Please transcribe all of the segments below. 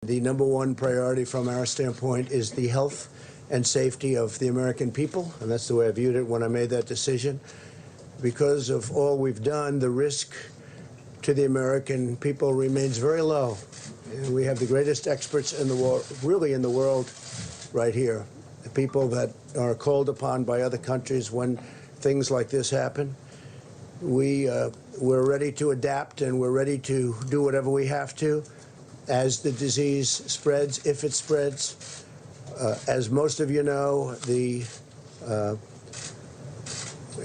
The number one priority from our standpoint is the health and safety of the American people, and that's the way I viewed it when I made that decision. Because of all we've done, the risk to the American people remains very low. And we have the greatest experts in the world, really in the world, right here. The people that are called upon by other countries when things like this happen. We're ready to adapt, and we're ready to do whatever we have to as the disease spreads, if it spreads. As most of you know, the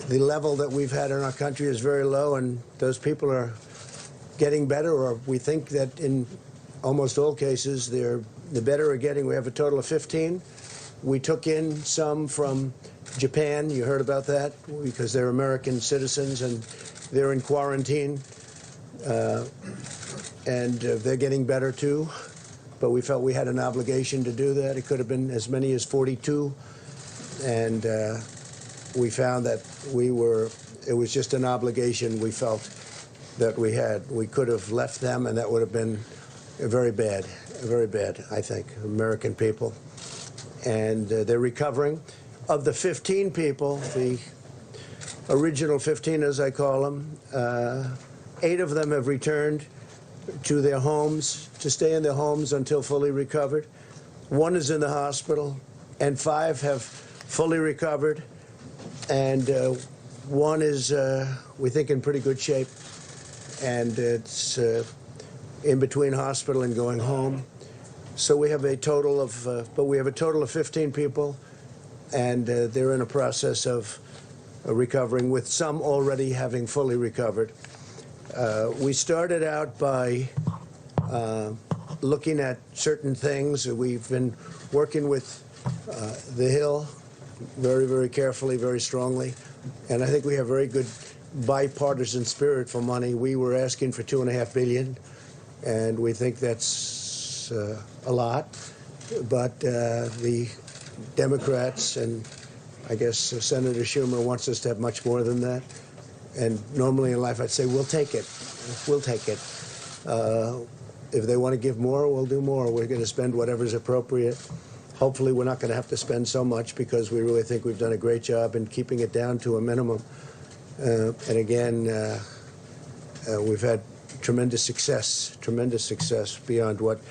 level that we've had in our country is very low, and those people are getting better, or we think that in almost all cases, the better are getting. We have a total of 15. We took in some from Japan. You heard about that, because they're American citizens and they're in quarantine. And they're getting better too. But we felt we had an obligation to do that. It could have been as many as 42. And we found that it was just an obligation we felt that we had. We could have left them, and that would have been very bad, I think, American people. And they're recovering. Of the 15 people, the original 15, as I call them, 8 of them have returned to their homes, to stay in their homes until fully recovered. 1 is in the hospital, and 5 have fully recovered. And 1 is, we think, in pretty good shape. And it's in between hospital and going home. So we have a total of, 15 people, and they're in a process of recovering, with some already having fully recovered. We started out by looking at certain things. We've been working with the Hill very, very carefully, very strongly, and I think we have very good bipartisan spirit for money. We were asking for $2.5 billion, and we think that's a lot, but the Democrats and I guess Senator Schumer wants us to have much more than that. And normally in life I'd say, we'll take it. We'll take it. If they want to give more, we'll do more. We're going to spend whatever's appropriate. Hopefully we're not going to have to spend so much, because we really think we've done a great job in keeping it down to a minimum. And again, we've had tremendous success beyond what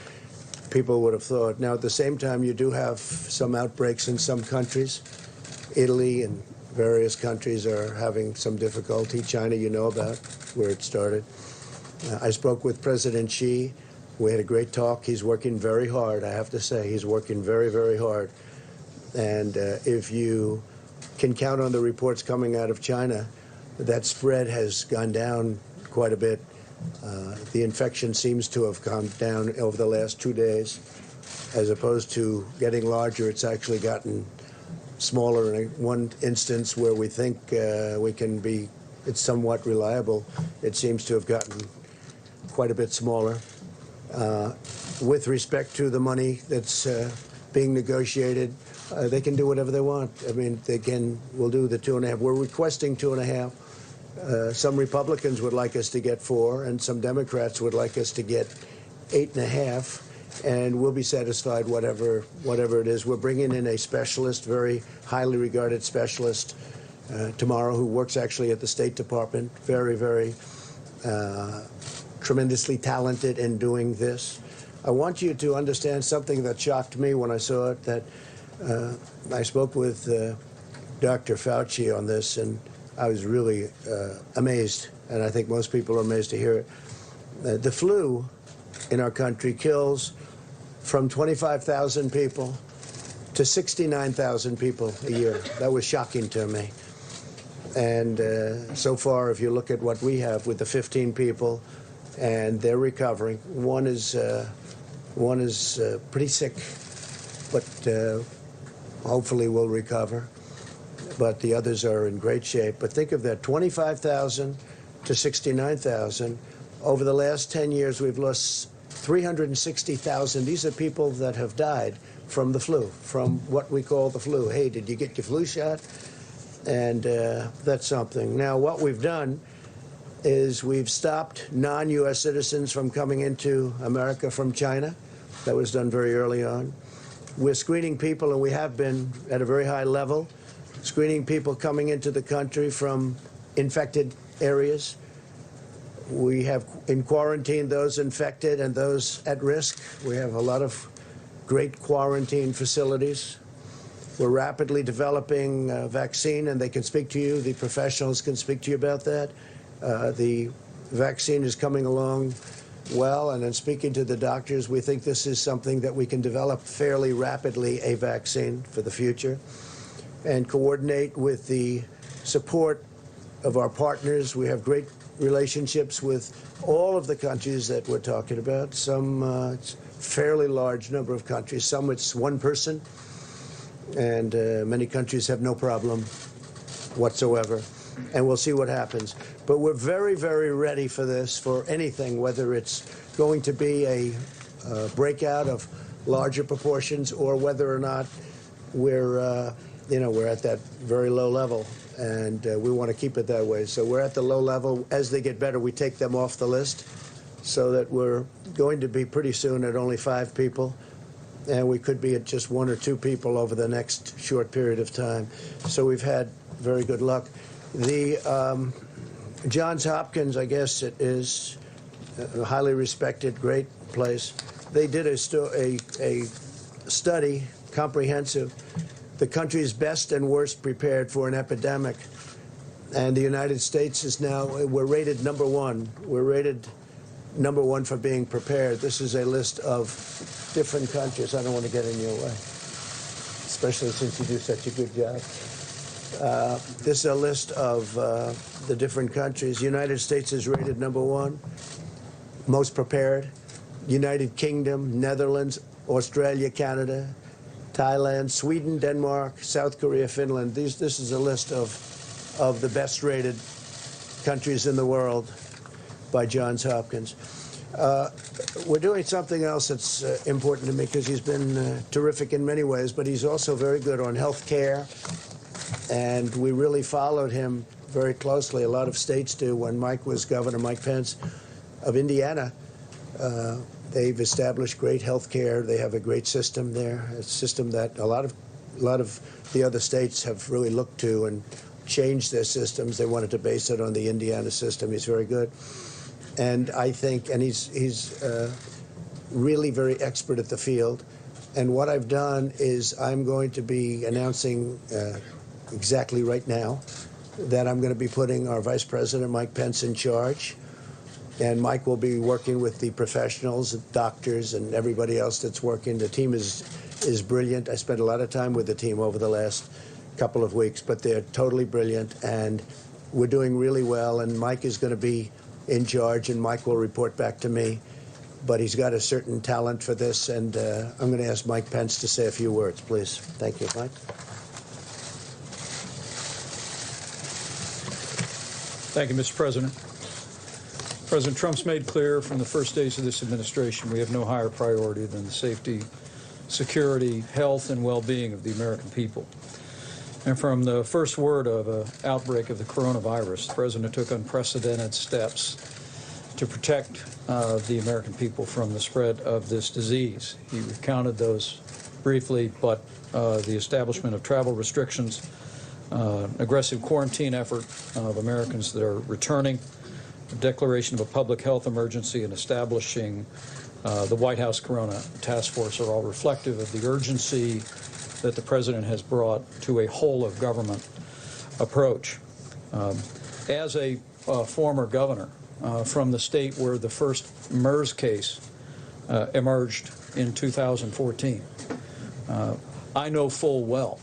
people would have thought. Now, at the same time, you do have some outbreaks in some countries. Italy and various countries are having some difficulty. China, you know about, where it started. I spoke with President Xi. We had a great talk. He's working very hard, I have to say. He's working very, very hard. And if you can count on the reports coming out of China, that spread has gone down quite a bit. The infection seems to have come down over the last 2 days. As opposed to getting larger, it's actually gotten smaller. In one instance where we think it's somewhat reliable, it seems to have gotten quite a bit smaller. With respect to the money that's being negotiated, they can do whatever they want. I mean, we'll do the 2.5. We're requesting 2.5. Some Republicans would like us to get 4, and some Democrats would like us to get 8.5. And we'll be satisfied whatever it is. We're bringing in a specialist, very highly regarded specialist, tomorrow, who works actually at the State Department. Very, very tremendously talented in doing this. I want you to understand something that shocked me when I saw it, that I spoke with Dr. Fauci on this, and I was really amazed, and I think most people are amazed to hear it. The flu in our country kills from 25,000 people to 69,000 people a year. That was shocking to me. And so far, if you look at what we have with the 15 people, and they're recovering. One is pretty sick, but hopefully will recover. But the others are in great shape. But think of that, 25,000 to 69,000. Over the last 10 years, we've lost 360,000. These are people that have died from the flu, from what we call the flu. Hey, did you get your flu shot? And that's something. Now, what we've done is we've stopped non-U.S. citizens from coming into America from China. That was done very early on. We're screening people, and we have been at a very high level, screening people coming into the country from infected areas. We have in quarantine those infected and those at risk. We have a lot of great quarantine facilities. We're rapidly developing a vaccine, and they can speak to you. The professionals can speak to you about that. The vaccine is coming along well, and in speaking to the doctors, we think this is something that we can develop fairly rapidly, a vaccine for the future, and coordinate with the support of our partners. We have great relationships with all of the countries that we're talking about. Some fairly large number of countries. Some it's one person, and many countries have no problem whatsoever. And we'll see what happens. But we're very, very ready for this, for anything, whether it's going to be a breakout of larger proportions or whether or not we're, we're at that very low level. And we want to keep it that way. So we're at the low level. As they get better, we take them off the list so that we're going to be pretty soon at only 5 people. And we could be at just 1 or 2 people over the next short period of time. So we've had very good luck. The Johns Hopkins, I guess it is a highly respected, great place. They did a study, comprehensive, the country's best and worst prepared for an epidemic. And the United States is now, we're rated #1. We're rated #1 for being prepared. This is a list of different countries. I don't want to get in your way, especially since you do such a good job. This is a list of the different countries. The United States is rated #1, most prepared. United Kingdom, Netherlands, Australia, Canada, Thailand, Sweden, Denmark, South Korea, Finland. This is a list of the best rated countries in the world by Johns Hopkins. We're doing something else that's important to me because he's been terrific in many ways, but he's also very good on health care. And we really followed him very closely. A lot of states do. When Mike was governor, Mike Pence of Indiana, they've established great health care. They have a great system there, a system that a lot of the other states have really looked to and changed their systems. They wanted to base it on the Indiana system. He's very good. And I think, and he's really very expert at the field. And what I've done is I'm going to be announcing exactly right now that I'm going to be putting our Vice President, Mike Pence, in charge. And Mike will be working with the professionals, doctors, and everybody else that's working. The team is brilliant. I spent a lot of time with the team over the last couple of weeks, but they're totally brilliant, and we're doing really well. And Mike is going to be in charge, and Mike will report back to me. But he's got a certain talent for this, and I'm going to ask Mike Pence to say a few words, please. Thank you, Mike. Thank you, Mr. President. President Trump's made clear from the first days of this administration we have no higher priority than the safety, security, health, and well-being of the American people. And from the first word of an outbreak of the coronavirus, the President took unprecedented steps to protect the American people from the spread of this disease. He recounted those briefly, but the establishment of travel restrictions, aggressive quarantine effort of Americans that are returning, the declaration of a public health emergency, and establishing the White House Corona Task Force are all reflective of the urgency that the President has brought to a whole-of-government approach. As a former governor from the state where the first MERS case emerged in 2014, I know full well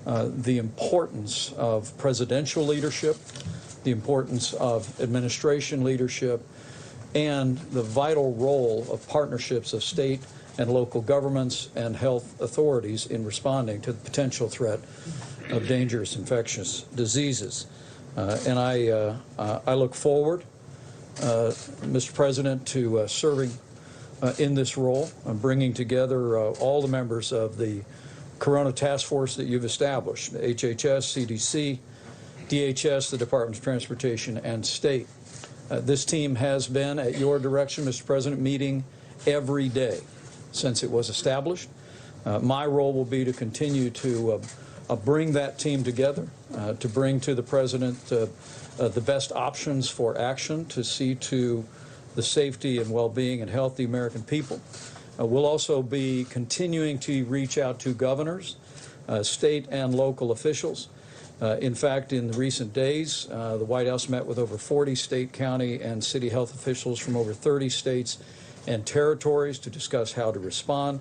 the importance of presidential leadership, the importance of administration leadership, and the vital role of partnerships of state and local governments and health authorities in responding to the potential threat of dangerous infectious diseases. And I look forward, Mr. President, to serving in this role, bringing together all the members of the Corona Task Force that you've established, HHS, CDC, DHS, the Department of Transportation, and State. This team has been, at your direction, Mr. President, meeting every day since it was established. My role will be to continue to bring that team together, to bring to the President the best options for action to see to the safety and well-being and health of the American people. We'll also be continuing to reach out to governors, state and local officials. In fact, in the recent days, the White House met with over 40 state, county, and city health officials from over 30 states and territories to discuss how to respond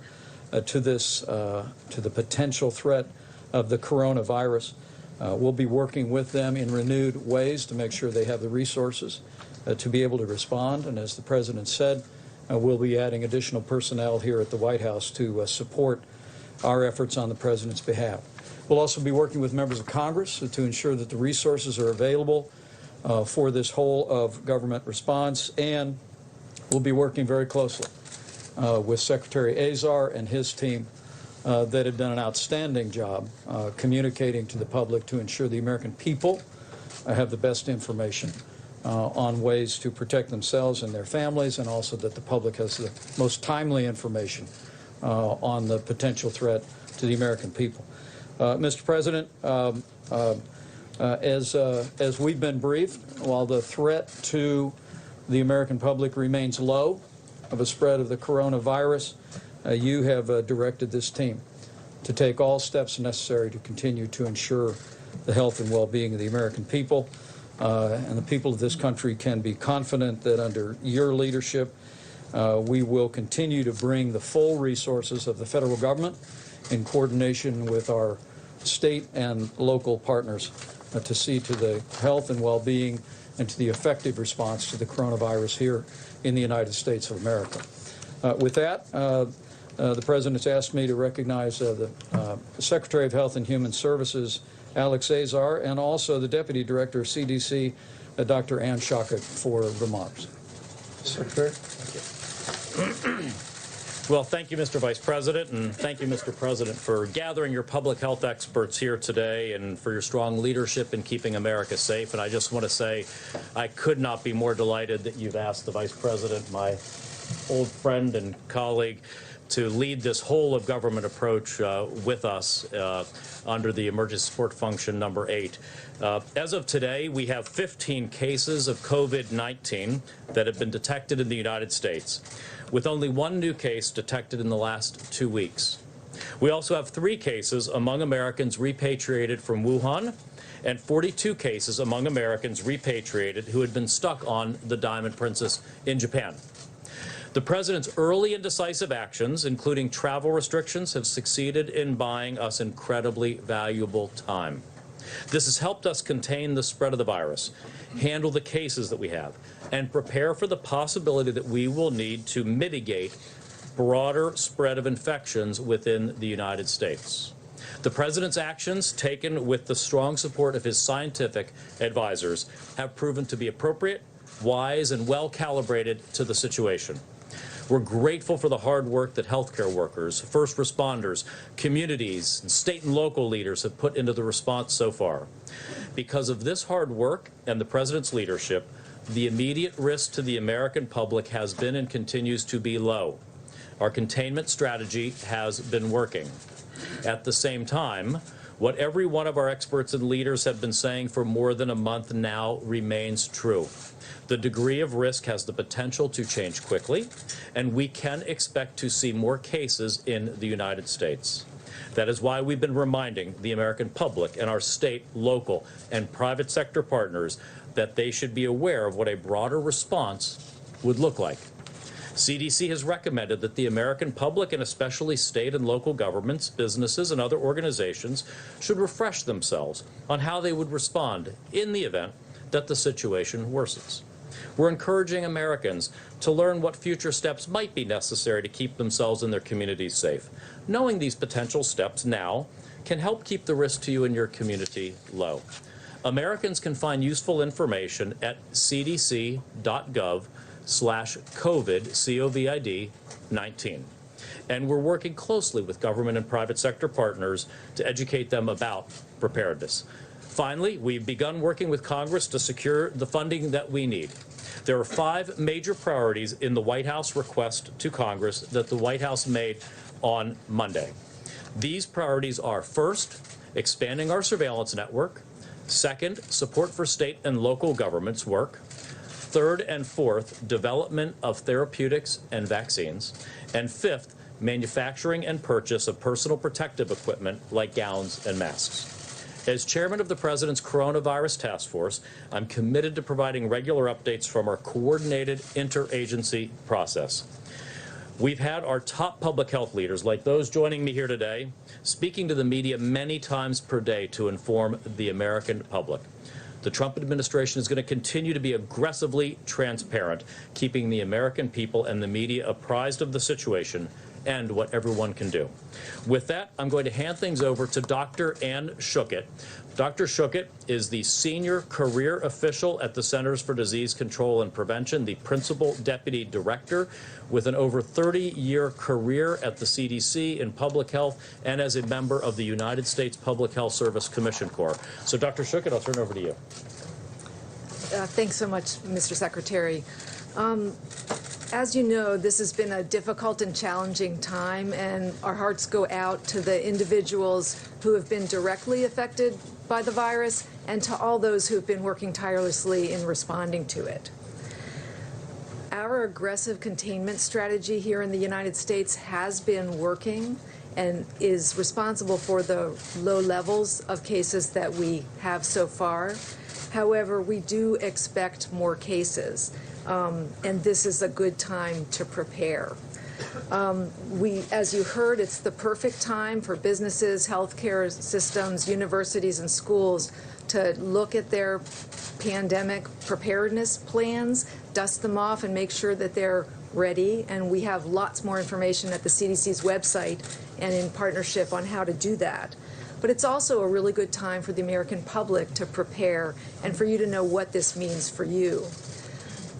to the potential threat of the coronavirus. We'll be working with them in renewed ways to make sure they have the resources to be able to respond. And as the President said, we'll be adding additional personnel here at the White House to support our efforts on the President's behalf. We'll also be working with members of Congress to ensure that the resources are available for this whole of government response, and we'll be working very closely with Secretary Azar and his team that have done an outstanding job communicating to the public to ensure the American people have the best information on ways to protect themselves and their families, and also that the public has the most timely information on the potential threat to the American people. Mr. President, as we've been briefed, while the threat to the American public remains low of a spread of the coronavirus, you have directed this team to take all steps necessary to continue to ensure the health and well-being of the American people. And the people of this country can be confident that under your leadership, we will continue to bring the full resources of the federal government in coordination with our state and local partners to see to the health and well-being and to the effective response to the coronavirus here in the United States of America. With that, the President's asked me to recognize the Secretary of Health and Human Services, Alex Azar, and also the Deputy Director of CDC, Dr. Ann Shaka, for remarks. Secretary. Well, thank you, Mr. Vice President, and thank you, Mr. President, for gathering your public health experts here today and for your strong leadership in keeping America safe. And I just want to say I could not be more delighted that you've asked the Vice President, my old friend and colleague, to lead this whole of government approach with us under the Emergency Support Function number 8. As of today, we have 15 cases of COVID-19 that have been detected in the United States, with only one new case detected in the last 2 weeks. We also have 3 cases among Americans repatriated from Wuhan and 42 cases among Americans repatriated who had been stuck on the Diamond Princess in Japan. The President's early and decisive actions, including travel restrictions, have succeeded in buying us incredibly valuable time. This has helped us contain the spread of the virus, handle the cases that we have, and prepare for the possibility that we will need to mitigate broader spread of infections within the United States. The President's actions, taken with the strong support of his scientific advisors, have proven to be appropriate, wise, and well calibrated to the situation. We're grateful for the hard work that healthcare workers, first responders, communities, and state and local leaders have put into the response so far. Because of this hard work and the President's leadership, the immediate risk to the American public has been and continues to be low. Our containment strategy has been working. At the same time, what every one of our experts and leaders have been saying for more than a month now remains true. The degree of risk has the potential to change quickly, and we can expect to see more cases in the United States. That is why we've been reminding the American public and our state, local, and private sector partners that they should be aware of what a broader response would look like. CDC has recommended that the American public, and especially state and local governments, businesses, and other organizations, should refresh themselves on how they would respond in the event that the situation worsens. We're encouraging Americans to learn what future steps might be necessary to keep themselves and their communities safe. Knowing these potential steps now can help keep the risk to you and your community low. Americans can find useful information at cdc.gov/COVID, COVID-19. And we're working closely with government and private sector partners to educate them about preparedness. Finally, we've begun working with Congress to secure the funding that we need. There are 5 major priorities in the White House request to Congress that the White House made on Monday. These priorities are: first, expanding our surveillance network; second, support for state and local governments work; third and fourth, development of therapeutics and vaccines; and fifth, manufacturing and purchase of personal protective equipment like gowns and masks. As chairman of the President's Coronavirus Task Force, I'm committed to providing regular updates from our coordinated interagency process. We've had our top public health leaders, like those joining me here today, speaking to the media many times per day to inform the American public. The Trump administration is going to continue to be aggressively transparent, keeping the American people and the media apprised of the situation and what everyone can do. With that, I'm going to hand things over to Dr. Ann Schuchat. Dr. Schuchat is the senior career official at the Centers for Disease Control and Prevention, the principal deputy director, with an over 30-year career at the CDC in public health and as a member of the United States Public Health Service Commission Corps. So, Dr. Schuchat, I'll turn it over to you. Thanks so much, Mr. Secretary. As you know, this has been a difficult and challenging time, and our hearts go out to the individuals who have been directly affected by the virus and to all those who have been working tirelessly in responding to it. Our aggressive containment strategy here in the United States has been working and is responsible for the low levels of cases that we have so far. However, we do expect more cases. And this is a good time to prepare. As you heard, it's the perfect time for businesses, healthcare systems, universities, and schools to look at their pandemic preparedness plans, dust them off, and make sure that they're ready. And we have lots more information at the CDC's website and in partnership on how to do that. But it's also a really good time for the American public to prepare and for you to know what this means for you.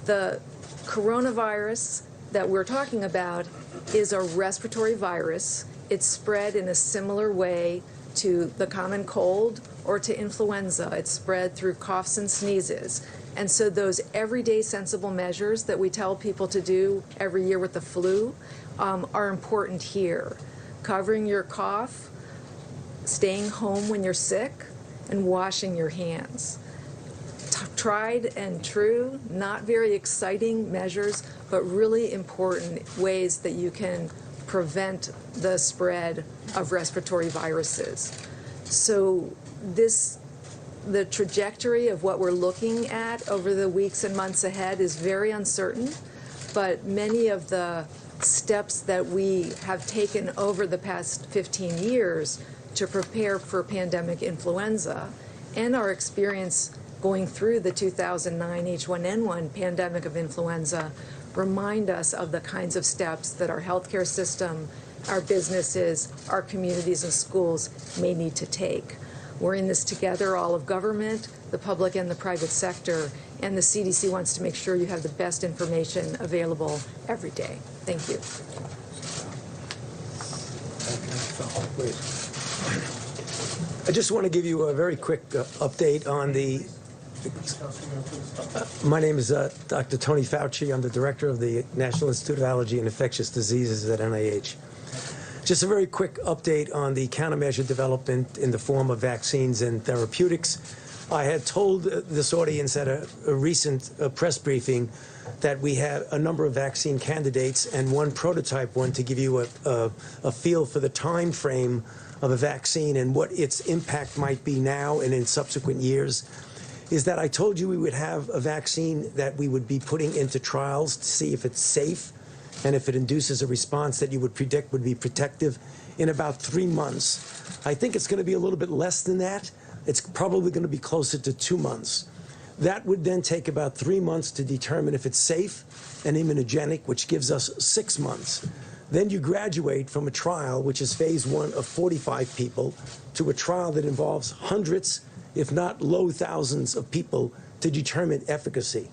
The coronavirus that we're talking about is a respiratory virus. It's spread in a similar way to the common cold or to influenza. It's spread through coughs and sneezes. And so those everyday sensible measures that we tell people to do every year with the flu are important here. Covering your cough, staying home when you're sick, and washing your hands. Tried and true, not very exciting measures, but really important ways that you can prevent the spread of respiratory viruses. So the trajectory of what we're looking at over the weeks and months ahead is very uncertain, but many of the steps that we have taken over the past 15 years to prepare for pandemic influenza and our experience going through the 2009 H1N1 pandemic of influenza remind us of the kinds of steps that our healthcare system, our businesses, our communities and schools may need to take. We're in this together, all of government, the public and the private sector, and the CDC wants to make sure you have the best information available every day. Thank you. I just want to give you a very quick update on the. My name is Dr. Tony Fauci. I'm the director of the National Institute of Allergy and Infectious Diseases at NIH. Just a very quick update on the countermeasure development in the form of vaccines and therapeutics. I had told this audience at a recent press briefing that we had a number of vaccine candidates and one prototype one to give you a feel for the time frame of a vaccine and what its impact might be now and in subsequent years. Is that I told you we would have a vaccine that we would be putting into trials to see if it's safe and if it induces a response that you would predict would be protective in about 3 months. I think it's going to be a little bit less than that. It's probably going to be closer to 2 months. That would then take about 3 months to determine if it's safe and immunogenic, which gives us 6 months. Then you graduate from a trial, which is phase 1 of 45 people, to a trial that involves hundreds, if not low thousands of people to determine efficacy.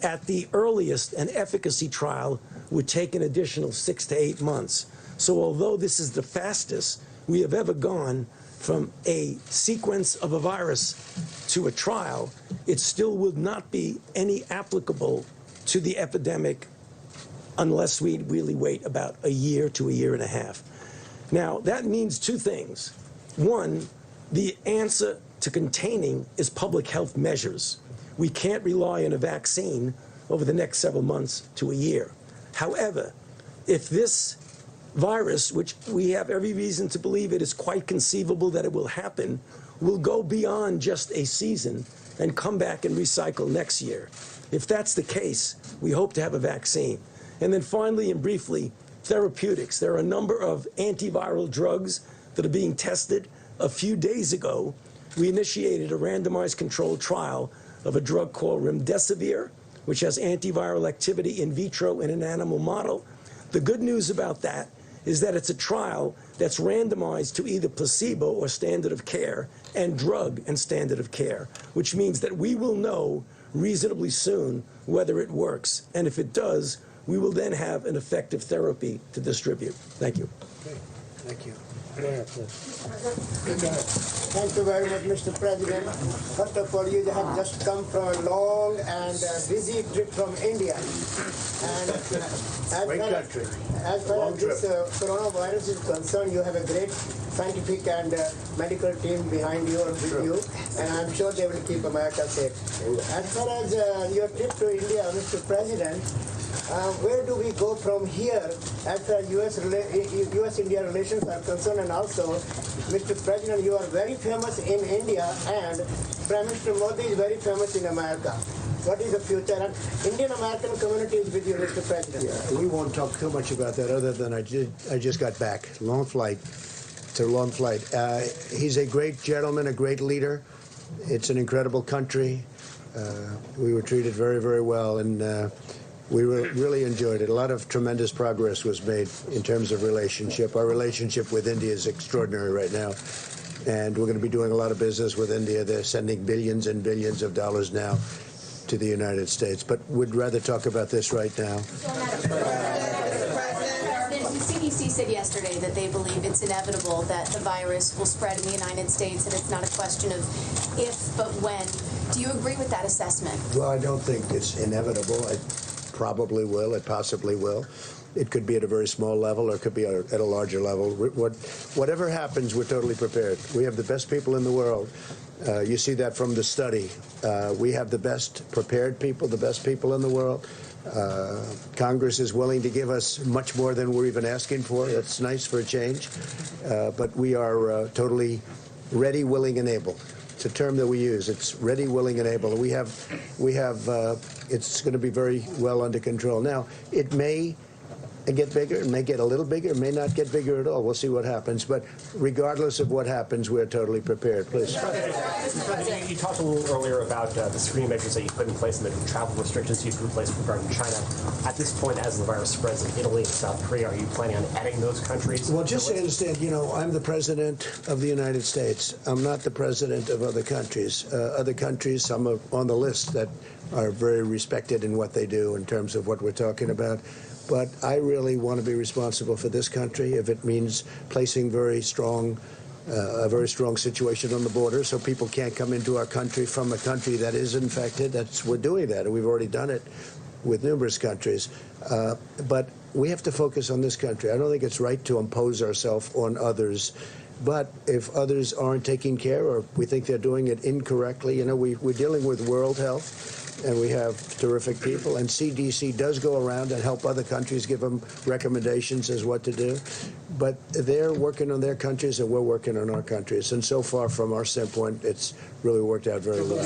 At the earliest, an efficacy trial would take an additional 6 to 8 months. So although this is the fastest we have ever gone from a sequence of a virus to a trial, it still would not be any applicable to the epidemic unless we really wait about a year to a year and a half. Now, that means two things. One, the answer to containing is public health measures. We can't rely on a vaccine over the next several months to a year. However, if this virus, which we have every reason to believe it is quite conceivable that it will happen, will go beyond just a season and come back and recycle next year. If that's the case, we hope to have a vaccine. And then finally and briefly, therapeutics. There are a number of antiviral drugs that are being tested. A few days ago, we initiated a randomized controlled trial of a drug called remdesivir, which has antiviral activity in vitro in an animal model. The good news about that is that it's a trial that's randomized to either placebo or standard of care and drug and standard of care, which means that we will know reasonably soon whether it works. And if it does, we will then have an effective therapy to distribute. Thank you. Okay. Thank you. Go ahead, please. Thank you very much, Mr. President. First of all, you have just come from a long and busy trip from India. And Great country. As far as this coronavirus is concerned, you have a great scientific and medical team behind you and with you, and I'm sure they will keep America safe. As far as your trip to India, Mr. President, where do we go from here as far as U.S.-India relations are concerned? And also, Mr. President, you are very famous in India, and Prime Minister Modi is very famous in America. What is the future? And Indian-American community is with you, Mr. President. Yeah, we won't talk too much about that other than I just got back. Long flight. It's a long flight. He's a great gentleman, a great leader. It's an incredible country. We were treated very, very well, and we really enjoyed it. A lot of tremendous progress was made in terms of relationship. Our relationship with India is extraordinary right now, and we're going to be doing a lot of business with India. They're sending billions and billions of dollars now to the United States, but we'd rather talk about this right now. The CDC said yesterday that they believe it's inevitable that the virus will spread in the United States, and it's not a question of if, but when. Do you agree with that assessment? Well, I don't think it's inevitable. It probably will. It possibly will. It could be at a very small level, or it could be at a larger level. Whatever happens, we're totally prepared. We have the best people in the world. You see that from the study. We have the best prepared people, the best people in the world. Congress is willing to give us much more than we're even asking for. That's nice for a change. But we are totally ready, willing, and able. It's a term that we use. It's ready, willing, and able. We have. It's going to be very well under control. Now, it may get bigger, it may get a little bigger, it may not get bigger at all. We'll see what happens. But regardless of what happens, we're totally prepared. Please. You talked a little earlier about the screening measures that you put in place and the travel restrictions you put in place regarding China. At this point, as the virus spreads in Italy and South Korea, are you planning on adding those countries? Well, just so you understand, I'm the president of the United States. I'm not the president of other countries. Other countries, some are on the list that are very respected in what they do in terms of what we're talking about. But I really want to be responsible for this country if it means placing a very strong situation on the border so people can't come into our country from a country that is infected. We're doing that, and we've already done it with numerous countries. But we have to focus on this country. I don't think it's right to impose ourselves on others. But if others aren't taking care, or we think they're doing it incorrectly, we're dealing with World Health, and we have terrific people, and CDC does go around and help other countries, give them recommendations as what to do. But they're working on their countries, and we're working on our countries. And so far, from our standpoint, it's really worked out very well.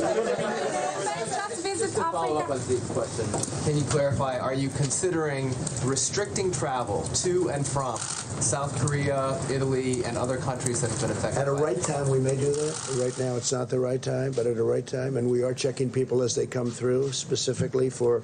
Just to follow up on Steve's question, can you clarify, are you considering restricting travel to and from South Korea, Italy, and other countries that have been affected? At a right time, we may do that. Right now, it's not the right time, but at a right time. And we are checking people as they come through, specifically for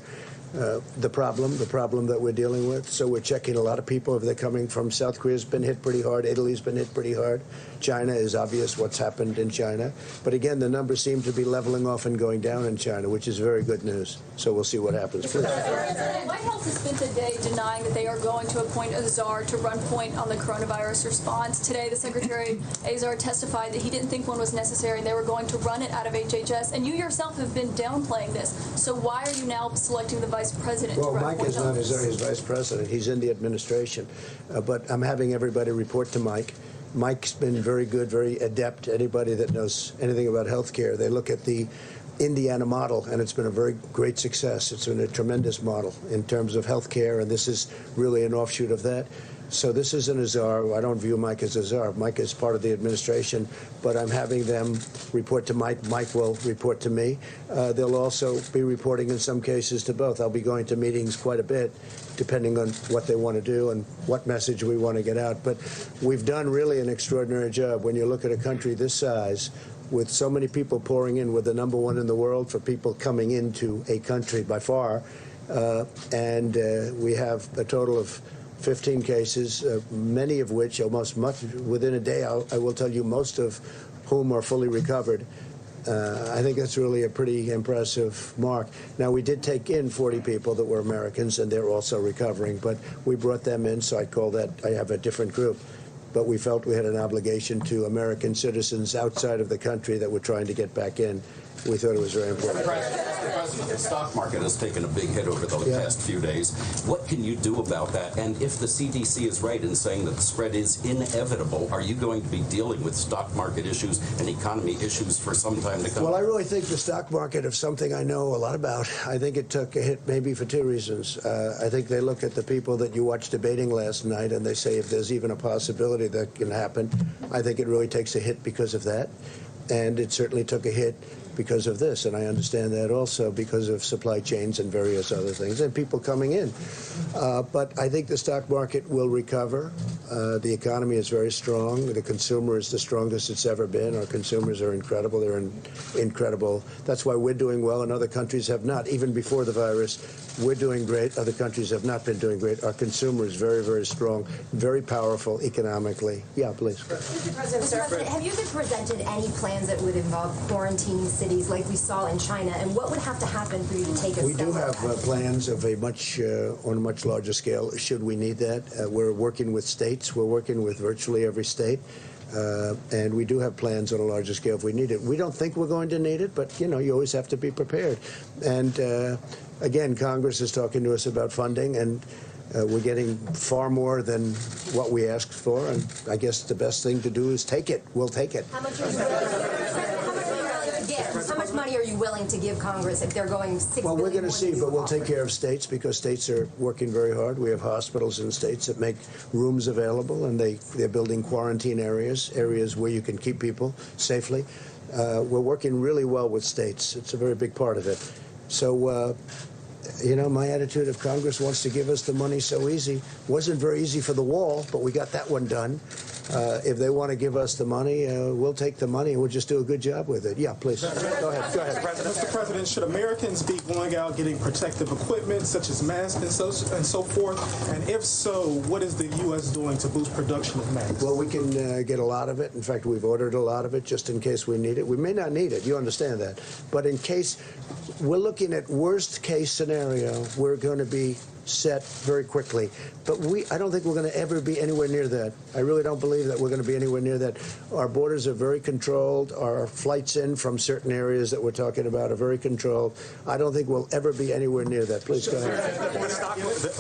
the problem that we're dealing with. So we're checking a lot of people if they're coming from South Korea's been hit pretty hard. Italy's been hit pretty hard. China is obvious what's happened in China. But again, the numbers seem to be leveling off and going down in China, which is very good news. So we'll see what happens. Please. White House has spent the day denying that they are going to appoint a czar to run point on the coronavirus response. Today, the Secretary Azar testified that he didn't think one was necessary and they were going to run it out of HHS. And you yourself have been downplaying this. So why are you now selecting the vice president to run Mike point is on not this? his vice president. He's in the administration. But I'm having everybody report to Mike. Mike's been very good, very adept. Anybody that knows anything about health care, they look at the Indiana model, and it's been a very great success. It's been a tremendous model in terms of health care, and this is really an offshoot of that. So this isn't a czar. I don't view Mike as a czar. Mike is part of the administration, but I'm having them report to Mike. Mike will report to me. They'll also be reporting in some cases to both. I'll be going to meetings quite a bit, depending on what they want to do and what message we want to get out. But we've done really an extraordinary job. When you look at a country this size, with so many people pouring in, we're the #1 in the world for people coming into a country by far, and we have a total of 15 cases, many of which, almost much within a day, I will tell you, most of whom are fully recovered. I think that's really a pretty impressive mark. Now, we did take in 40 people that were Americans, and they're also recovering, but we brought them in, so I call that, I have a different group. But we felt we had an obligation to American citizens outside of the country that were trying to get back in. We thought it was very important. Mr. President, the stock market has taken a big hit over the past few days. What can you do about that? And if the CDC is right in saying that the spread is inevitable, are you going to be dealing with stock market issues and economy issues for some time to come? Well, I really think the stock market is something I know a lot about. I think it took a hit maybe for two reasons. I think they look at the people that you watched debating last night and they say if there's even a possibility that can happen. I think it really takes a hit because of that. And it certainly took a hit because of this, and I understand that also because of supply chains and various other things, and people coming in. But I think the stock market will recover. The economy is very strong. The consumer is the strongest it's ever been. Our consumers are incredible. They're incredible. That's why we're doing well, and other countries have not. Even before the virus, we're doing great. Other countries have not been doing great. Our consumer is very, very strong, very powerful economically. Yeah, please. Mr. President, have you been presented any plans that would involve quarantining cities like we saw in China, and what would have to happen for you to take a step We do have plans of a much on a much larger scale, should we need that. We're working with states. We're working with virtually every state. And we do have plans on a larger scale if we need it. We don't think we're going to need it, but, you know, you always have to be prepared. And, again, Congress is talking to us about funding, and we're getting far more than what we asked for. And I guess the best thing to do is take it. We'll take it. How much money are you willing to give Congress if they're going $6 billion? Well, we're going to see, but we'll take care of states because states are working very hard. We have hospitals in states that make rooms available, and they're building quarantine areas where you can keep people safely. We're working really well with states. It's a very big part of it. So, you know, my attitude, if Congress wants to give us the money so easy, wasn't very easy for the wall, but we got that one done. If they want to give us the money, we'll take the money and we'll just do a good job with it. Yeah, please. Go ahead. Mr. President, should Americans be going out getting protective equipment such as masks and so forth? And if so, what is the U.S. doing to boost production of masks? Well, we can get a lot of it. In fact, we've ordered a lot of it just in case we need it. We may not need it. You understand that. But in case, we're looking at worst case scenario, we're going to be set very quickly. But I don't think we're going to ever be anywhere near that. I really don't believe that we're going to be anywhere near that. Our borders are very controlled. Our flights in from certain areas that we're talking about are very controlled. I don't think we'll ever be anywhere near that. Please go ahead.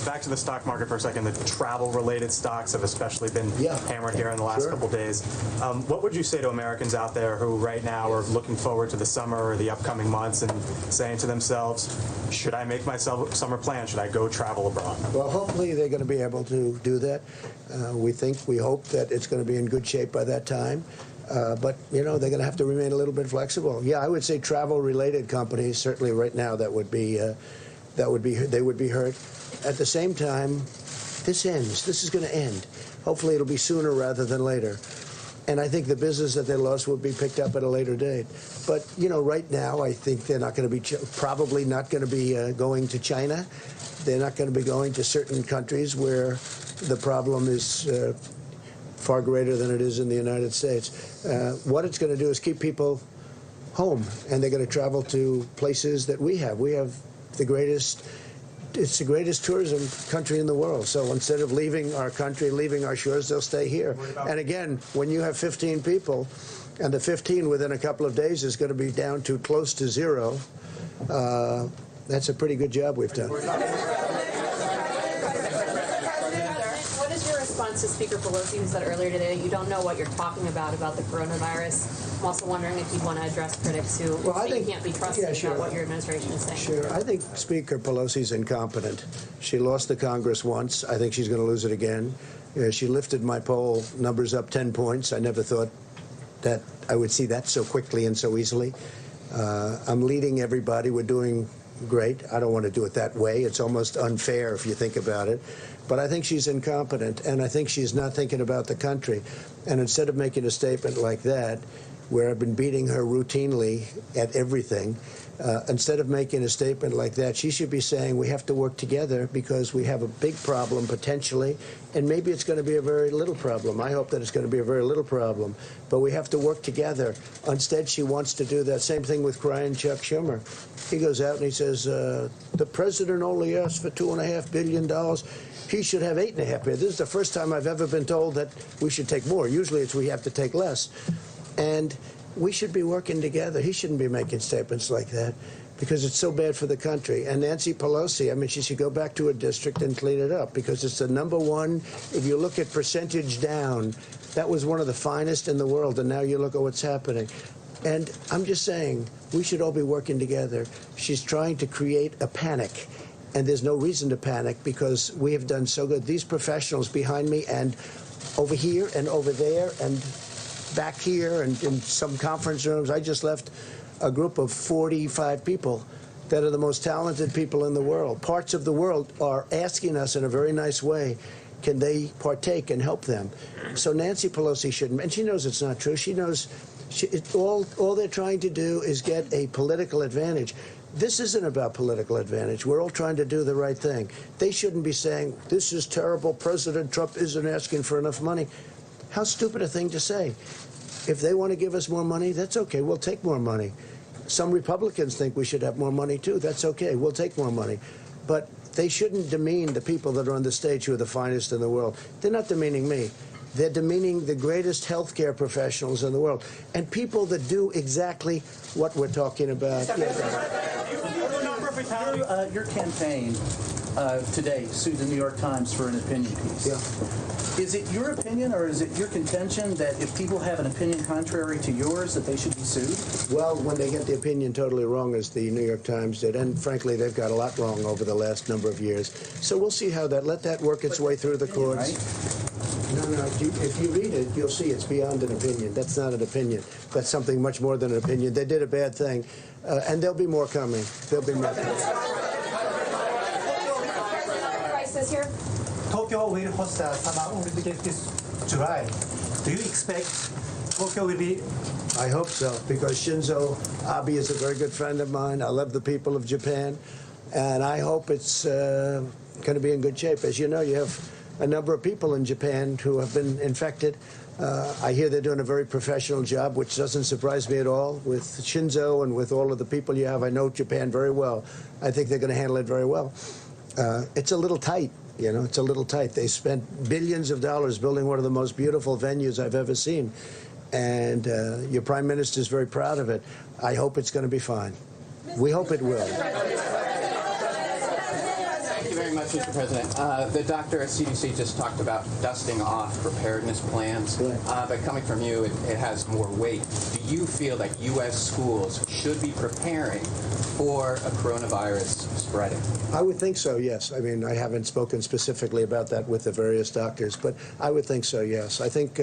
Back to the stock market for a second. The travel-related stocks have especially been hammered here in the last couple days. What would you say to Americans out there who right now are looking forward to the summer or the upcoming months and saying to themselves, should I make myself summer plans? Should I go travel abroad? Well, hopefully they're going to be able to do that. We hope that it's going to be in good shape by that time. But, you know, they're going to have to remain a little bit flexible. Yeah, I would say travel-related companies, certainly right now, they would be hurt. At the same time, this ends. This is going to end. Hopefully it'll be sooner rather than later. And I think the business that they lost will be picked up at a later date. But, you know, right now, I think they're not going to be, probably not going to be going to China. They're not going to be going to certain countries where the problem is far greater than it is in the United States. What it's going to do is keep people home, and they're going to travel to places that we have. We have the greatest, it's the greatest tourism country in the world. So instead of leaving our country, leaving our shores, they'll stay here. And again, when you have 15 people, and the 15 within a couple of days is going to be down to close to zero, that's a pretty good job we've done. What is your response to Speaker Pelosi, who said earlier today that you don't know what you're talking about the coronavirus? I'm also wondering if you'd want to address critics who say you can't be trusted about what your administration is saying. Sure. I think Speaker Pelosi's incompetent. She lost the Congress once. I think she's going to lose it again. She lifted my poll numbers up 10 points. I never thought that I would see that so quickly and so easily. I'm leading everybody. We're doing great. I don't want to do it that way. It's almost unfair if you think about it. But I think she's incompetent, and I think she's not thinking about the country. And instead of making a statement like that, where I've been beating her routinely at everything, instead of making a statement like that, she should be saying we have to work together because we have a big problem potentially, and maybe it's going to be a very little problem. I hope that it's going to be a very little problem, but we have to work together. Instead, she wants to do that same thing with crying Chuck Schumer. He goes out and he says, the president only asked for $2.5 billion. He should have $8.5 billion. This is the first time I've ever been told that we should take more. Usually it's we have to take less. And we should be working together. He shouldn't be making statements like that because it's so bad for the country. And Nancy Pelosi, I mean, she should go back to her district and clean it up because it's the #1. If you look at percentage down, that was one of the finest in the world, and now you look at what's happening. And I'm just saying, we should all be working together. She's trying to create a panic, and there's no reason to panic because we have done so good. These professionals behind me and over here and over there and back here and in some conference rooms. I just left a group of 45 people that are the most talented people in the world. Parts of the world are asking us in a very nice way, can they partake and help them? So Nancy Pelosi shouldn't, and she knows it's not true. She knows all they're trying to do is get a political advantage. This isn't about political advantage. We're all trying to do the right thing. They shouldn't be saying, this is terrible, President Trump isn't asking for enough money. How stupid a thing to say. If they want to give us more money, that's okay. We'll take more money. Some Republicans think we should have more money, too. That's okay. We'll take more money. But they shouldn't demean the people that are on the stage who are the finest in the world. They're not demeaning me. They're demeaning the greatest healthcare professionals in the world and people that do exactly what we're talking about. Your campaign today sued the New York Times for an opinion piece. Yeah. Is it your opinion or is it your contention that if people have an opinion contrary to yours that they should be sued? Well, when they get the opinion totally wrong, as the New York Times did, and frankly, they've got a lot wrong over the last number of years. So we'll see how that, let that work its way through the courts. Right? No, if you read it, you'll see it's beyond an opinion. That's not an opinion. That's something much more than an opinion. They did a bad thing, and there'll be more coming. There'll be more coming. Crisis here. Tokyo will host the Summer Olympics this July. Do you expect Tokyo will be? I hope so, because Shinzo Abe is a very good friend of mine. I love the people of Japan, and I hope it's going to be in good shape. As you know, you have a number of people in Japan who have been infected. I hear they're doing a very professional job, which doesn't surprise me at all. With Shinzo and with all of the people you have, I know Japan very well. I think they're going to handle it very well. It's a little tight. You know, it's a little tight. They spent billions of dollars building one of the most beautiful venues I've ever seen. And your prime minister is very proud of it. I hope it's going to be fine. We hope it will. Thank you very much, Mr. President. The doctor at CDC just talked about dusting off preparedness plans. But coming from you, it has more weight. Do you feel that U.S. schools should be preparing for a coronavirus spreading? I would think so, yes. I mean, I haven't spoken specifically about that with the various doctors, but I would think so, yes. I think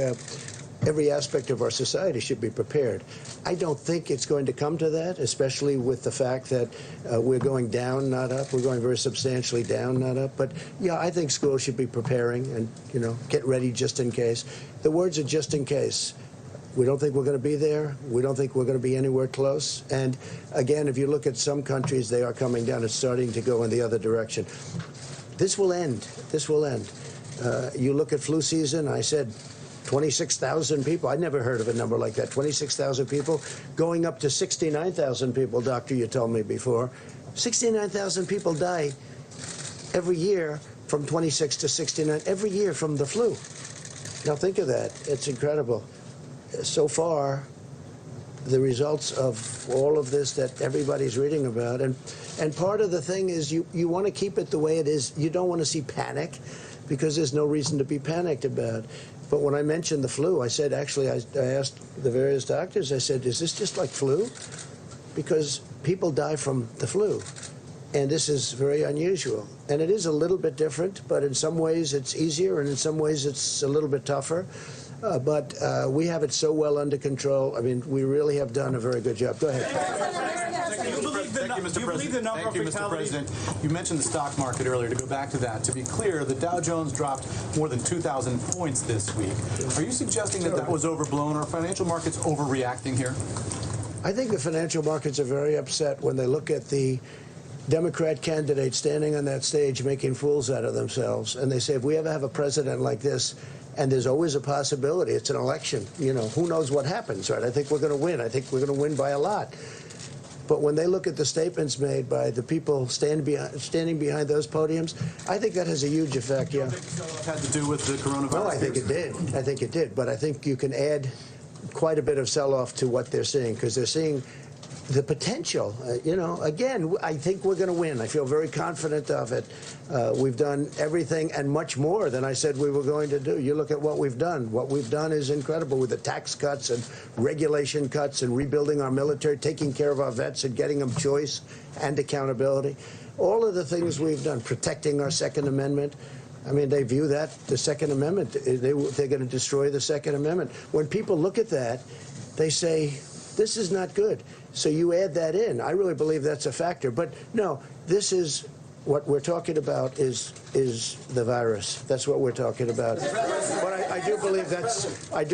every aspect of our society should be prepared. I don't think it's going to come to that, especially with the fact that we're going down, not up. We're going very substantially down, not up. But, yeah, I think schools should be preparing and, you know, get ready just in case. The words are just in case. We don't think we're going to be there. We don't think we're going to be anywhere close. And again, if you look at some countries, they are coming down. It's starting to go in the other direction. This will end. This will end. You look at flu season, I said 26,000 people. I never heard of a number like that. 26,000 people going up to 69,000 people, doctor, you told me before. 69,000 people die every year from 26 to 69, every year from the flu. Now think of that. It's incredible. So far, the results of all of this that everybody's reading about, and part of the thing is you want to keep it the way it is. You don't want to see panic because there's no reason to be panicked about. But when I mentioned the flu, I said, actually, I asked the various doctors, I said, is this just like flu? Because people die from the flu. And this is very unusual. And it is a little bit different, but in some ways it's easier, and in some ways it's a little bit tougher. But we have it so well under control. I mean, we really have done a very good job. Go ahead. Thank you, Mr. President. You mentioned the stock market earlier. To go back to that, to be clear, the Dow Jones dropped more than 2,000 points this week. Are you suggesting that that was overblown? Are financial markets overreacting here? I think the financial markets are very upset when they look at the Democrat candidate standing on that stage making fools out of themselves. And they say, if we ever have a president like this, and there's always a possibility, it's an election, you know, who knows what happens, right? I think we're going to win. I think we're going to win by a lot. But when they look at the statements made by the people standing behind those podiums, I think that has a huge effect, yeah. Had to do with the coronavirus? No, I think it did. I think it did. But I think you can add quite a bit of sell-off to what they're seeing, because they're seeing the potential. You know, again, I think we're going to win. I feel very confident of it. We've done everything and much more than I said we were going to do. You look at what we've done. What we've done is incredible, with the tax cuts and regulation cuts and rebuilding our military, taking care of our vets and getting them choice and accountability. All of the things we've done, protecting our Second Amendment. I mean, they view that, the Second Amendment, they're going to destroy the Second Amendment. When people look at that, they say, this is not good. So you add that in. I really believe that's a factor. But no, this is what we're talking about is the virus. That's what we're talking about. But I do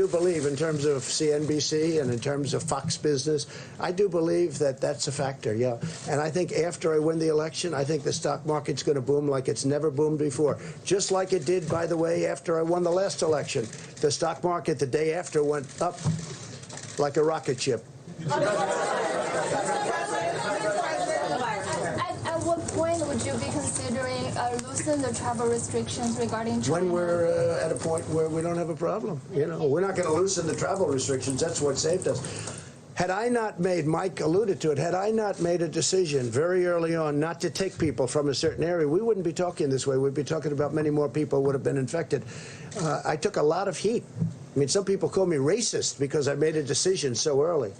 believe in terms of CNBC and in terms of Fox Business, I do believe that that's a factor, yeah. And I think after I win the election, I think the stock market's going to boom like it's never boomed before. Just like it did, by the way, after I won the last election. The stock market the day after went up like a rocket ship. At what point would you be considering loosening the travel restrictions regarding China? When we're at a point where we don't have a problem. You know, we're not going to loosen the travel restrictions. That's what saved us. Had I not made, Mike alluded to it, had I not made a decision very early on not to take people from a certain area, we wouldn't be talking this way. We'd be talking about many more people would have been infected. I took a lot of heat. I mean, some people call me racist because I made a decision so early.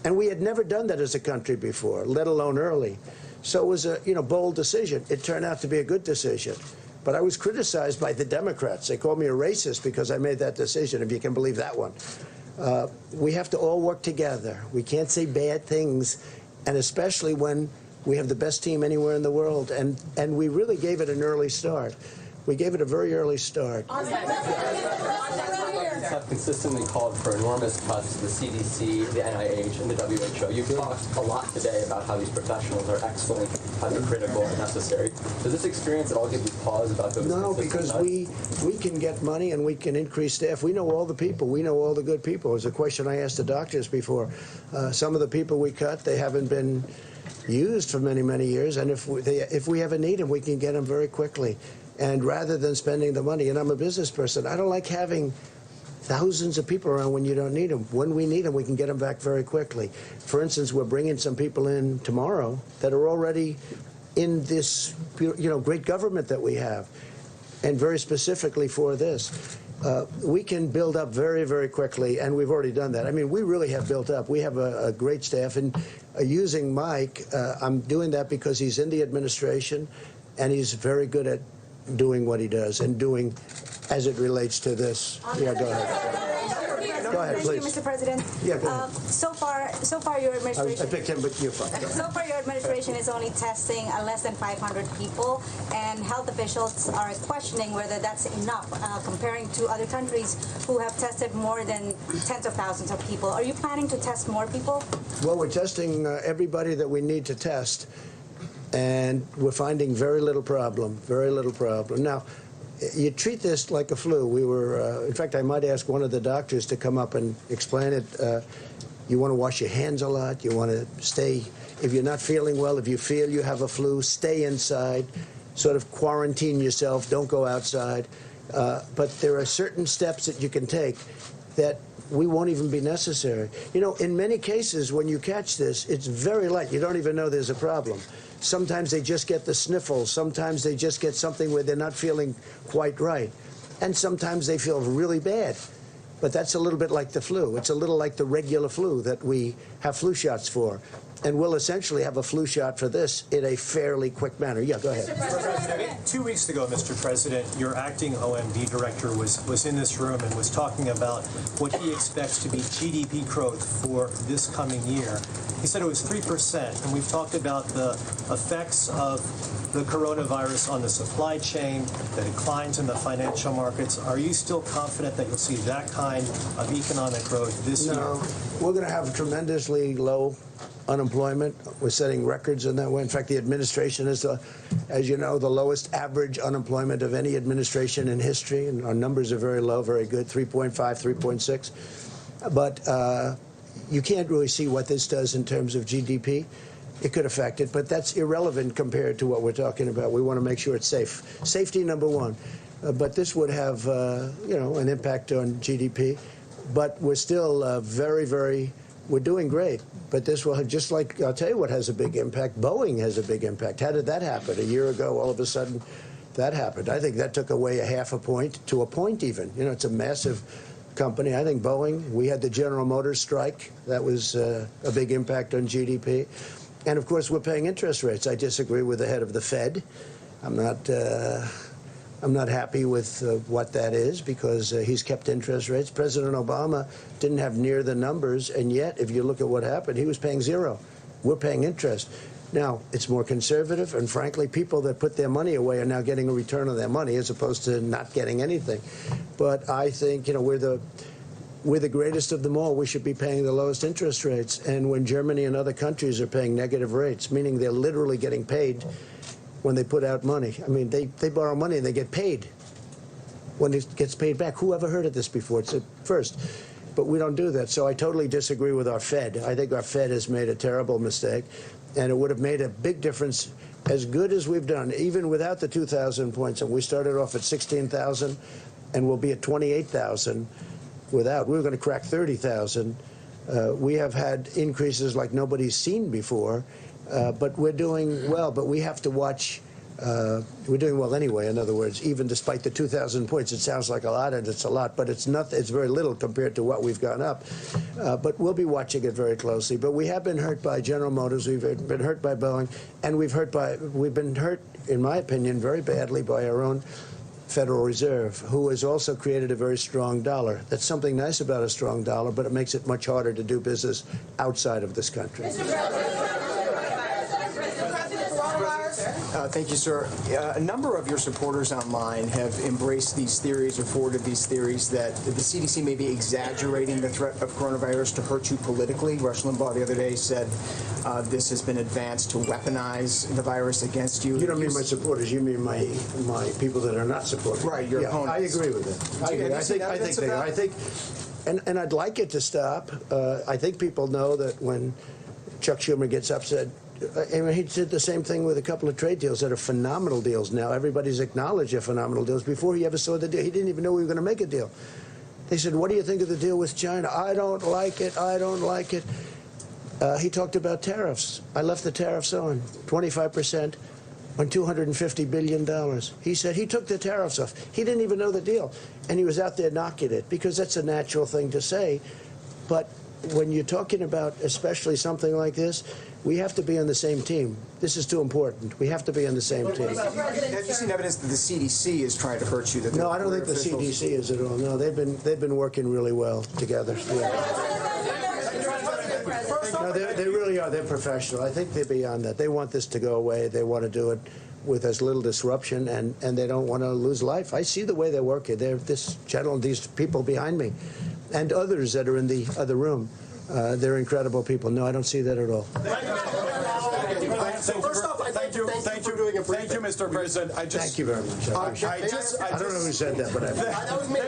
And we had never done that as a country before, let alone early. So it was a bold decision. It turned out to be a good decision. But I was criticized by the Democrats. They called me a racist because I made that decision, if you can believe that one. We have to all work together. We can't say bad things, and especially when we have the best team anywhere in the world. And we really gave it an early start. We gave it a very early start. Have consistently called for enormous cuts to the CDC, the NIH, and the WHO. You've talked a lot today about how these professionals are excellent, how they're critical and necessary. Does this experience at all give you pause about those? No, because cuts? we can get money and we can increase staff. We know all the people. We know all the good people. It was a question I asked the doctors before. Some of the people we cut, they haven't been used for many, many years. And if we ever need them, we can get them very quickly. And rather than spending the money, and I'm a business person, I don't like having thousands of people around when you don't need them. When we need them, we can get them back very quickly. For instance, we're bringing some people in tomorrow that are already in this, great government that we have, and very specifically for this. We can build up very, very quickly, and we've already done that. I mean, we really have built up. We have a great staff, and using Mike, I'm doing that because he's in the administration, and he's very good at doing what he does and doing as it relates to this. Yeah, go ahead. Go ahead, please. Thank you, Mr. President. Yeah, go ahead. So far, your administration. I picked him, but you're fine. So far, your administration is only testing less than 500 people, and health officials are questioning whether that's enough, comparing to other countries who have tested more than tens of thousands of people. Are you planning to test more people? Well, we're testing everybody that we need to test, and we're finding very little problem. Now, you treat this like a flu. We were, in fact, I might ask one of the doctors to come up and explain it. You want to wash your hands a lot. You want to stay, if you're not feeling well, if you feel you have a flu, stay inside, sort of quarantine yourself, don't go outside. But there are certain steps that you can take that we won't even be necessary. You know, in many cases, when you catch this, it's very light. You don't even know there's a problem. Sometimes they just get the sniffles. Sometimes they just get something where they're not feeling quite right. And sometimes they feel really bad. But that's a little bit like the flu. It's a little like the regular flu that we have flu shots for. And we'll essentially have a flu shot for this in a fairly quick manner. Yeah, go ahead. Mr. President, 2 weeks ago, Mr. President, your acting OMB director was in this room and was talking about what he expects to be GDP growth for this coming year. He said it was 3%, and we've talked about the effects of the coronavirus on the supply chain, the declines in the financial markets. Are you still confident that you'll see that kind of economic growth this year? No, we're going to have tremendously low unemployment. We're setting records in that way. In fact, the administration is, as you know, the lowest average unemployment of any administration in history, and our numbers are very low, very good, 3.5, 3.6. But you can't really see what this does in terms of GDP. It could affect it, but that's irrelevant compared to what we're talking about. We want to make sure it's safe. Safety, number one. But this would have, you know, an impact on GDP. But we're still we're doing great. But this will have, just like, I'll tell you what has a big impact. Boeing has a big impact. How did that happen? A year ago, all of a sudden, that happened. I think that took away a half a point to a point even. You know, it's a massive company. I think Boeing, we had the General Motors strike. That was a big impact on GDP. And, of course, we're paying interest rates. I disagree with the head of the Fed. I'm not happy with what that is, because he's kept interest rates. President Obama didn't have near the numbers, and yet, if you look at what happened, he was paying zero. We're paying interest. Now, it's more conservative, and frankly, people that put their money away are now getting a return on their money as opposed to not getting anything. But I think, you know, we're the greatest of them all. We should be paying the lowest interest rates. And when Germany and other countries are paying negative rates, meaning they're literally getting paid when they put out money. I mean, they borrow money and they get paid when it gets paid back. Who ever heard of this before? It's a first. But we don't do that. So I totally disagree with our Fed. I think our Fed has made a terrible mistake, and it would have made a big difference, as good as we've done, even without the 2,000 points. And we started off at 16,000, and we'll be at 28,000 without. We were going to crack 30,000. We have had increases like nobody's seen before. But we're doing well, but we have to watch. We're doing well anyway, in other words, even despite the 2,000 points. It sounds like a lot, and it's a lot, but it's not. It's very little compared to what we've gone up. But we'll be watching it very closely. But we have been hurt by General Motors. We've been hurt by Boeing, and we've been hurt, in my opinion, very badly by our own Federal Reserve, who has also created a very strong dollar. That's something nice about a strong dollar, but it makes it much harder to do business outside of this country. Thank you, sir. A number of your supporters online have embraced these theories or forwarded these theories that the CDC may be exaggerating the threat of coronavirus to hurt you politically. Rush Limbaugh the other day said this has been advanced to weaponize the virus against you. You don't mean my supporters. You mean my people that are not supporters. Right, your opponents. I agree with that. I think, and I'd like it to stop. I think people know that when Chuck Schumer gets upset, I mean, he did the same thing with a couple of trade deals that are phenomenal deals now. Everybody's acknowledged they're phenomenal deals. Before he ever saw the deal, he didn't even know we were going to make a deal. They said, what do you think of the deal with China? I don't like it. I don't like it. He talked about tariffs. I left the tariffs on, 25% on $250 billion. He said he took the tariffs off. He didn't even know the deal. And he was out there knocking it, because that's a natural thing to say. But when you're talking about especially something like this, we have to be on the same team. This is too important. We have to be on the same team. Have you seen evidence that the CDC is trying to hurt you? That No, I don't think the CDC is at all. No, they've been working really well together. No, they really are. They're professional. I think they're beyond that. They want this to go away. They want to do it with as little disruption, and they don't want to lose life. I see the way they're working. This gentleman, these people behind me, and others that are in the other room. They're incredible people. No, I don't see that at all. Thank you, Mr. President. Thank you very much. I don't know who said that, but that was me.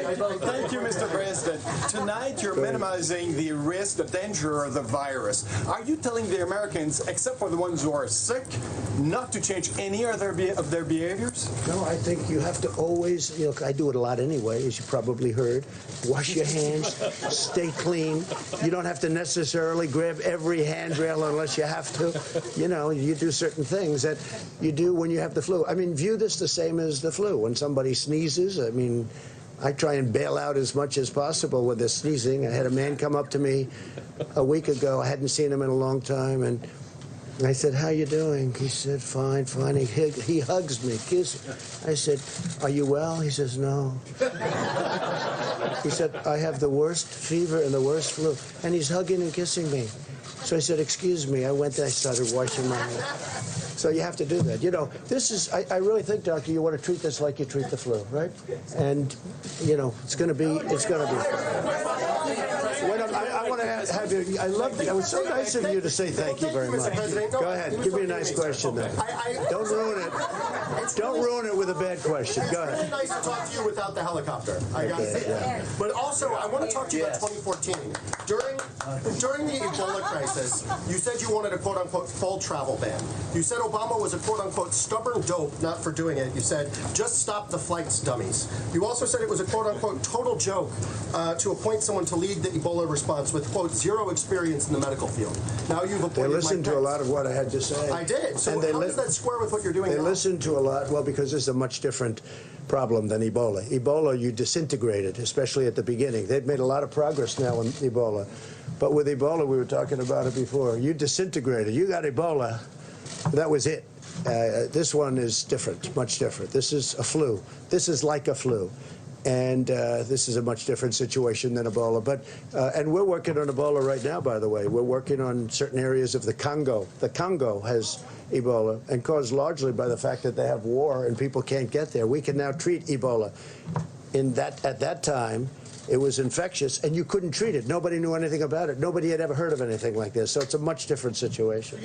Thank you, Mr. President. Tonight, you're minimizing the risk, the danger of the virus. Are you telling the Americans, except for the ones who are sick, not to change any of their behaviors? No, I think you have to always, I do it a lot anyway, as you probably heard. Wash your hands, stay clean. You don't have to necessarily grab every handrail unless you have to. You do certain things that you do when you have the flu. I mean, view this the same as the flu. When somebody sneezes, I mean, I try and bail out as much as possible with the sneezing. I had a man come up to me a week ago. I hadn't seen him in a long time, and I said, "How you doing?" He said, "Fine, fine." He hugs me, kisses. I said, "Are you well?" He says, "No." He said, "I have the worst fever and the worst flu," and he's hugging and kissing me. So I said, "Excuse me." I went there, I started washing my hands. So you have to do that. This is, I really think, Doctor, you want to treat this like you treat the flu, right? And, it's going to be. I want to have you, I love you. It was so nice of you to say thank you very much. Go ahead, give me a nice question then. Don't ruin it. Don't ruin it with a bad question. Go ahead. It's really nice to talk to you without the helicopter. I got to say that. But also, I want to talk to you about 2014. During the Ebola crisis, you said you wanted a quote-unquote full travel ban. You said Obama was a quote-unquote stubborn dope, not for doing it. You said, just stop the flights, dummies. You also said it was a quote-unquote total joke to appoint someone to lead the Ebola response with, quote, zero experience in the medical field. Now you've appointed They listened to a lot of what I had to say. I did. So how does that square with what you're doing now? They listened to a lot, well, because this is a much different problem than Ebola. Ebola, you disintegrated, especially at the beginning. They've made a lot of progress now in Ebola. But with Ebola, we were talking about it before, you disintegrated. You got Ebola. That was it. This one is different, much different. This is a flu. This is like a flu. And this is a much different situation than Ebola. And we're working on Ebola right now, by the way. We're working on certain areas of the Congo. The Congo has Ebola, and caused largely by the fact that they have war and people can't get there. We can now treat Ebola. At that time, it was infectious, and you couldn't treat it. Nobody knew anything about it. Nobody had ever heard of anything like this. So it's a much different situation.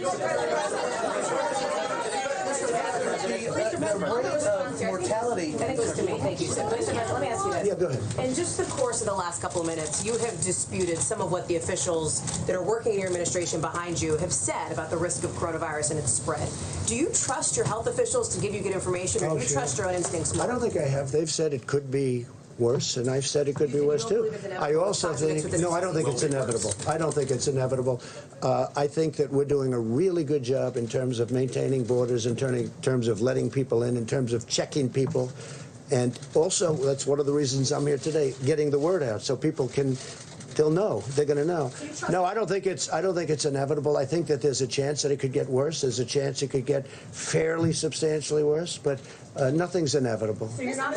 Mortality. I think it was to me. Thank you. So, Mr. President, let me ask you this. Yeah, go ahead. In just the course of the last couple of minutes, you have disputed some of what the officials that are working in your administration behind you have said about the risk of coronavirus and its spread. Do you trust your health officials to give you good information, or do you trust your own instincts more? I don't think I have. They've said it could be worse, and I've said it could be worse too. I also think, no, I don't think it's inevitable. I don't think it's inevitable. I think that we're doing a really good job in terms of maintaining borders, in terms of letting people in terms of checking people. And also, that's one of the reasons I'm here today, getting the word out so people they'll know. They're going to know. No, I don't think it's inevitable. I think that there's a chance that it could get worse. There's a chance it could get fairly substantially worse, but nothing's inevitable. So you're not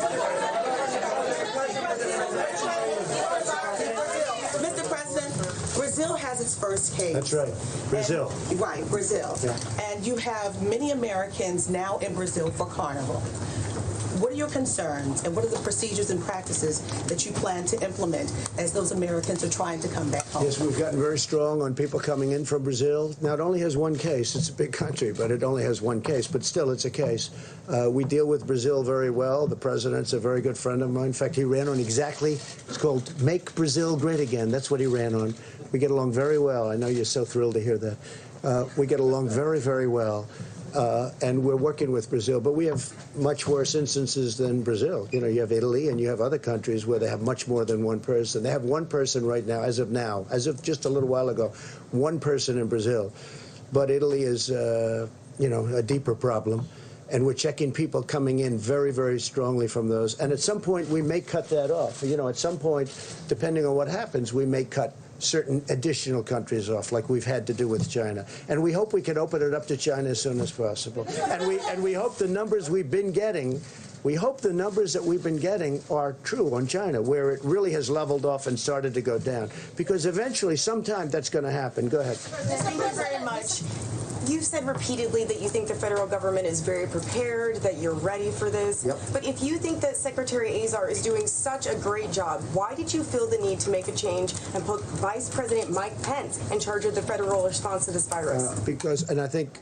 Mr. President, Brazil has its first case. That's right. Brazil. Right, Brazil. Yeah. And you have many Americans now in Brazil for Carnival. What are your concerns, and what are the procedures and practices that you plan to implement as those Americans are trying to come back home? Yes, we've gotten very strong on people coming in from Brazil. Now, it only has one case. It's a big country, but it only has one case. But still, it's a case. We deal with Brazil very well. The president's a very good friend of mine. In fact, he ran on it's called Make Brazil Great Again. That's what he ran on. We get along very well. I know you're so thrilled to hear that. We get along very, very well. And we're working with Brazil, but we have much worse instances than Brazil. You have Italy, and you have other countries where they have much more than one person. They have one person right now, as of just a little while ago, one person in Brazil. But Italy is, a deeper problem. and we're checking people coming in very, very strongly from those. And at some point, we may cut that off. You know, at some point, depending on what happens, we may cut certain additional countries off, like we've had to do with China. And we hope we can open it up to China as soon as possible. And we hope the numbers we've been getting, we hope the numbers that we've been getting are true on China, where it really has leveled off and started to go down. Because eventually, sometime that's going to happen. Go ahead. Thank you very much. You've said repeatedly that you think the federal government is very prepared, that you're ready for this. Yep. But if you think that Secretary Azar is doing such a great job, why did you feel the need to make a change and put Vice President Mike Pence in charge of the federal response to this virus? Because, and I think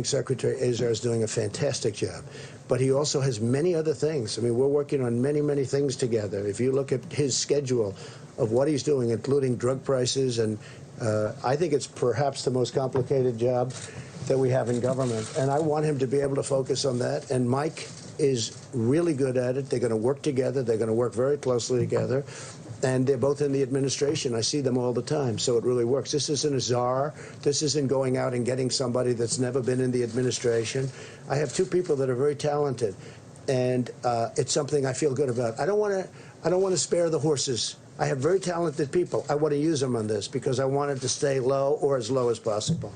Secretary Azar is doing a fantastic job. But he also has many other things. I mean, we're working on many, many things together. If you look at his schedule of what he's doing, including drug prices, and I think it's perhaps the most complicated job that we have in government. And I want him to be able to focus on that. And Mike is really good at it. They're going to work together. They're going to work very closely together. And they're both in the administration. I see them all the time, so it really works. This isn't a czar. This isn't going out and getting somebody that's never been in the administration. I have two people that are very talented, and it's something I feel good about. I don't want to spare the horses. I have very talented people. I want to use them on this because I want it to stay low or as low as possible.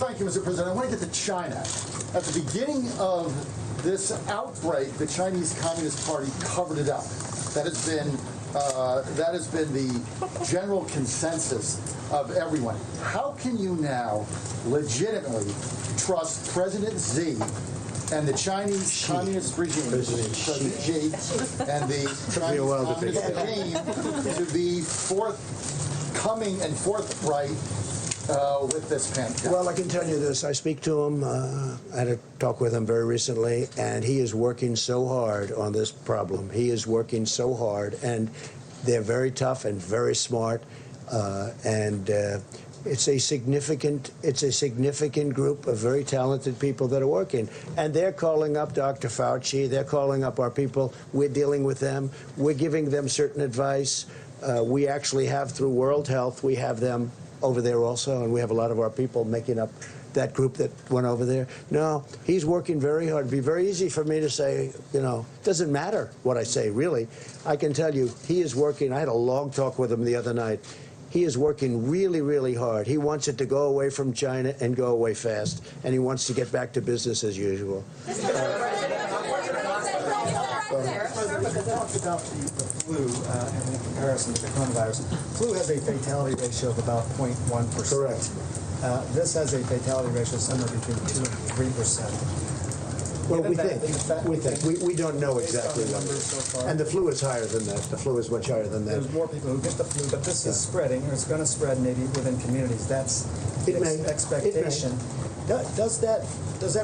Thank you, Mr. President. I want to get to China. At the beginning of this outbreak, the Chinese Communist Party covered it up. That has been the general consensus of everyone. How can you now legitimately trust President Xi and the Chinese Communist regime, President Xi, and the Chinese Communist regime to be forthcoming and forthright with this pandemic? Well, I can tell you this. I speak to him. I had a talk with him very recently, and he is working so hard on this problem. He is working so hard, and they're very tough and very smart, it's a significant group of very talented people that are working. And they're calling up Dr. Fauci. They're calling up our people. We're dealing with them. We're giving them certain advice. We actually have, through World Health, we have them over there also, and we have a lot of our people making up that group that went over there. No, he's working very hard. It'd be very easy for me to say, you know, it doesn't matter what I say, really. I can tell you, he is working. I had a long talk with him the other night. He is working really, really hard. He wants it to go away from China and go away fast, and he wants to get back to business as usual. Because I talked about the flu and in comparison to the coronavirus. Flu has a fatality ratio of about 0.1%. Correct. This has a fatality ratio somewhere between 2 and 3%. Well, we don't know exactly what it is. And the flu is higher than that. The flu is much higher than that. There's more people who get the flu, but this is spreading, or it's going to spread maybe within communities. That's the expectation. Does that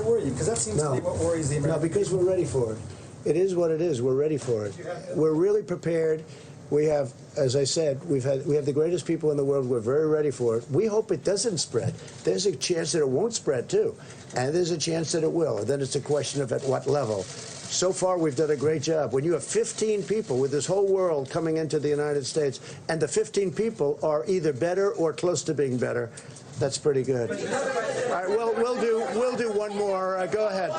worry you? Because that seems to be what worries the American people. No, because we're ready for it. It is what it is. We're ready for it. We're really prepared. We have, as I said, we have the greatest people in the world. We're very ready for it. We hope it doesn't spread. There's a chance that it won't spread, too. And there's a chance that it will. And then it's a question of at what level. So far, we've done a great job. When you have 15 people with this whole world coming into the United States, and the 15 people are either better or close to being better, that's pretty good. All right, well, we'll do one more. Go ahead.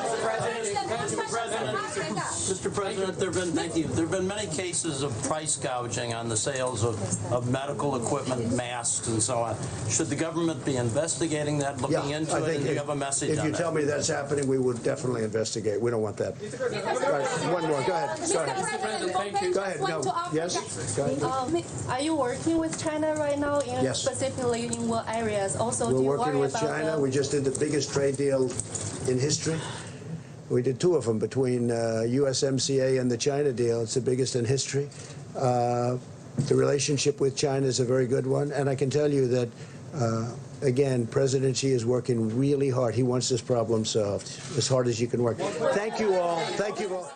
Mr. President, there have been many cases of price gouging on the sales of medical equipment, masks, and so on. Should the government be investigating that, looking into it, and do you have a message on that? If you tell me that's happening, we will definitely investigate. We don't want that. Right, one more. Go ahead. Go ahead. Go ahead. No. Yes? Go ahead. Are you working with China right now, specifically in what areas? Also, we're working with China. We just did the biggest trade deal in history. We did two of them between USMCA and the China deal. It's the biggest in history. The relationship with China is a very good one. And I can tell you that, again, President Xi is working really hard. He wants this problem solved as hard as you can work. Thank you all. Thank you all.